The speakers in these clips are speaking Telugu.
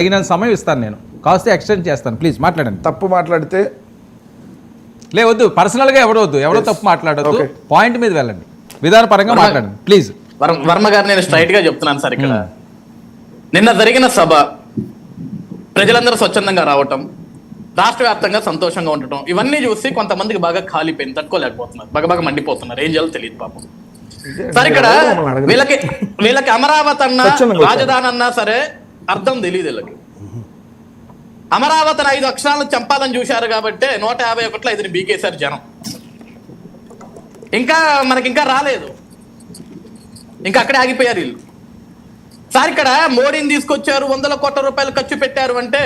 తగిన సమయం ఇస్తాను, నేను కాస్త ఎక్స్టెండ్ చేస్తాను. ప్లీజ్ మాట్లాడండి. తప్పు మాట్లాడితే వద్దు, పర్సనల్గా ఎవరో తప్పు మాట్లాడొద్దు, పాయింట్ మీద వెళ్ళండి, విధానపరంగా మాట్లాడండి ప్లీజ్. వర్మ గారు, నేను స్ట్రైట్ గా చెప్తున్నాను సార్. ఇక్కడ నిన్న జరిగిన సభ, ప్రజలందరూ స్వచ్ఛందంగా రావటం, రాష్ట్ర వ్యాప్తంగా సంతోషంగా ఉండటం, ఇవన్నీ చూసి కొంతమందికి బాగా కాలిపోయింది, తట్టుకోలేకపోతున్నారు, బాగా మండిపోతున్నారు, ఏం చేయాలో తెలియదు పాపం. సరే, ఇక్కడ వీళ్ళకి అమరావతి అన్నా రాజధాని అన్నా సరే అర్థం తెలియదు. వీళ్ళకి అమరావతిని 5 అక్షరాలను చంపాలని చూశారు కాబట్టి 151 5 బీకేశారు జనం. ఇంకా రాలేదు, ఇంకా అక్కడే ఆగిపోయారు వీళ్ళు. సార్, ఇక్కడ మోడీని తీసుకొచ్చారు, 100 కోట్ల రూపాయలు ఖర్చు పెట్టారు అంటే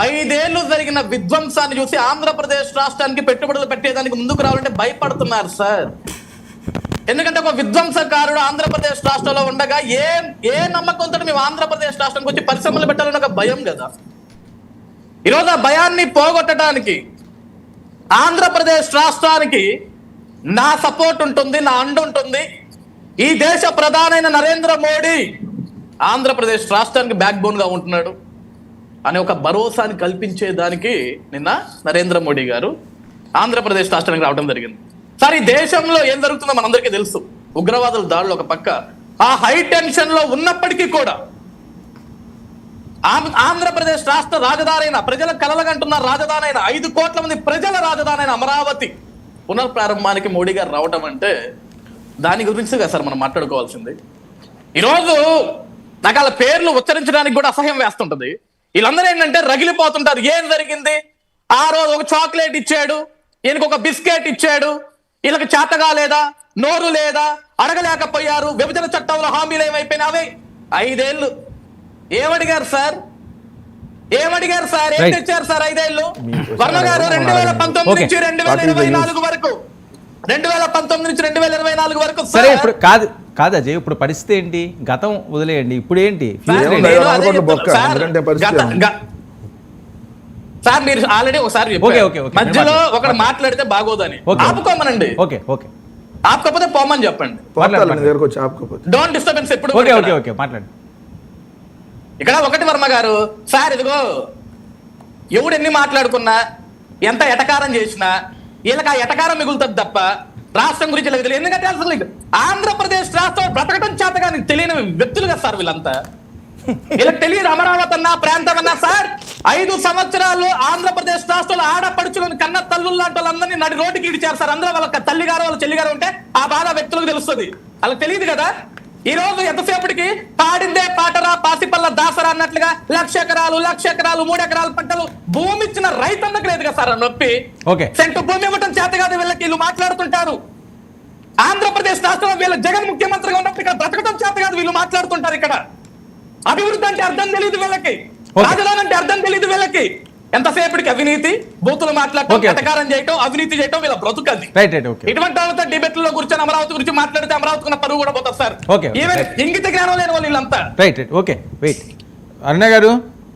5 ఏళ్ళు జరిగిన విధ్వంసాన్ని చూసి ఆంధ్రప్రదేశ్ రాష్ట్రానికి పెట్టుబడులు పెట్టేదానికి ముందుకు రావాలంటే భయపడుతున్నారు సార్. ఎందుకంటే ఒక విధ్వంసకారుడు ఆంధ్రప్రదేశ్ రాష్ట్రంలో ఉండగా ఏ నమ్మకంతో మేము ఆంధ్రప్రదేశ్ రాష్ట్రానికి వచ్చి పరిశ్రమలు పెట్టాలని ఒక భయం కదా. ఈరోజు ఆ భయాన్ని పోగొట్టడానికి ఆంధ్రప్రదేశ్ రాష్ట్రానికి నా సపోర్ట్ ఉంటుంది, నా అండ ఉంటుంది. ఈ దేశ ప్రధానైన నరేంద్ర మోడీ ఆంధ్రప్రదేశ్ రాష్ట్రానికి బ్యాక్ బోన్ గా ఉంటున్నాడు అనే ఒక భరోసాని కల్పించేదానికి నిన్న నరేంద్ర మోడీ గారు ఆంధ్రప్రదేశ్ రాష్ట్రానికి రావడం జరిగింది. సార్, ఈ దేశంలో ఏం జరుగుతుందో మనందరికీ తెలుసు. ఉగ్రవాదుల దాడులు ఒక పక్క, ఆ హై టెన్షన్ లో ఉన్నప్పటికీ కూడా ఆంధ్రప్రదేశ్ రాష్ట్ర రాజధాని, ప్రజల కలలుగంటున్న రాజధాని, 5 కోట్ల మంది ప్రజల రాజధాని అమరావతి పునఃప్రారంభానికి మోడీ గారు రావటం అంటే దాని గురించి కదా సార్ మనం మాట్లాడుకోవాల్సింది. ఈరోజు నాకు వాళ్ళ పేర్లు ఉచ్చరించడానికి కూడా అసహ్యం వేస్తుంటది. వీళ్ళందరూ ఏంటంటే రగిలిపోతుంటారు. ఏం జరిగింది? ఆ రోజు ఒక చాక్లెట్ ఇచ్చాడు, ఈయనకు ఒక బిస్కెట్ ఇచ్చాడు, వీళ్ళకి చేతగా లేదా, నోరు లేదా, అడగలేకపోయారు, విభజన చట్టంలో హామీలు ఏమైపోయినావి. 5 ఏళ్ళు ఏమడిగారు సార్? ఏం తెచ్చారు సార్ 5 ఏళ్ళు? వర్మ గారు 2019 నుంచి 2024 వరకు, 2019 నుంచి 2024 వరకు సరే. ఇప్పుడు కాదు అజయ్, ఇప్పుడు పరిస్థితి ఏంటి? గతం వదిలేయండి, ఇప్పుడు ఏంటి? సార్, మీరు ఆల్రెడీ ఒకసారి మధ్యలో ఒకటి మాట్లాడితే బాగోదని ఆపుకోమనండి. ఆపుకోకపోతే పోమని చెప్పండి. Don't disturbance. ఎప్పుడు మాట్లాడండి. ఇక్కడ ఒకటి వర్మ గారు, సార్ ఇదిగో ఎవడు ఎన్ని మాట్లాడుకున్నా, ఎంత ఎటకారం చేసినా వీళ్ళకి ఆ ఎటకారం మిగులుతుంది తప్ప రాష్ట్రం గురించి తెలియదు. ఎందుకంటే అసలు ఆంధ్రప్రదేశ్ రాష్ట్రం బ్రతకడం చేతగా తెలియని వ్యక్తులుగా సార్ వీళ్ళంతా. వీళ్ళకి తెలియదు అమరావతి అన్నా, ప్రాంతం అన్నా. సార్, 5 సంవత్సరాలు ఆంధ్రప్రదేశ్ రాష్ట్రంలో ఆడపడుచులను కన్న తల్లులు లాంటి వాళ్ళందరినీ నడి రోడ్డుకి ఇడిచారు సార్. అందరూ వాళ్ళ తల్లిగారు, వాళ్ళ చెల్లిగారు ఉంటే ఆ బాధ వ్యక్తులకు తెలుస్తుంది, వాళ్ళకి తెలియదు కదా. ఈ రోజు ఎంతసేపటికి పాడిందే పాటరా పాసిపల్ల దాసరా అన్నట్లుగా 1,00,000 ఎకరాలు, 1,00,000 ఎకరాలు, 3 ఎకరాల పంటలు భూమి ఇచ్చిన రైతన్నకు లేదు కదా సార్ నొప్పి. సెంటు భూమి ఇవ్వటం చేత కాదు వీళ్ళకి. వీళ్ళు మాట్లాడుతుంటారు ఆంధ్రప్రదేశ్ రాష్ట్రంలో వీళ్ళ జగన్ ముఖ్యమంత్రిగా ఉన్నప్పుడు ఇక్కడ బ్రతకడం చేత కాదు వీళ్ళు మాట్లాడుతుంటారు. ఇక్కడ అభివృద్ధి అంటే అర్థం తెలియదు వీళ్ళకి, రాజధాని అంటే అర్థం తెలియదు వీళ్ళకి. ఎంతసేపటికి అవినీతి, బూతులు మాట్లాడటం, ఎటకారం చేయటం, అవినీతి చేయటం వీళ్ళ బ్రతుకది. ఇటువంటి వాళ్ళతో డిబేట్లలో కూర్చొని అమరావతి గురించి మాట్లాడితే అమరావతి ఉన్న పరువు కూడా పోతారు సార్. ఇంగిత జ్ఞానం లేని వాళ్ళు వీళ్ళంతా. అరుణ గారు,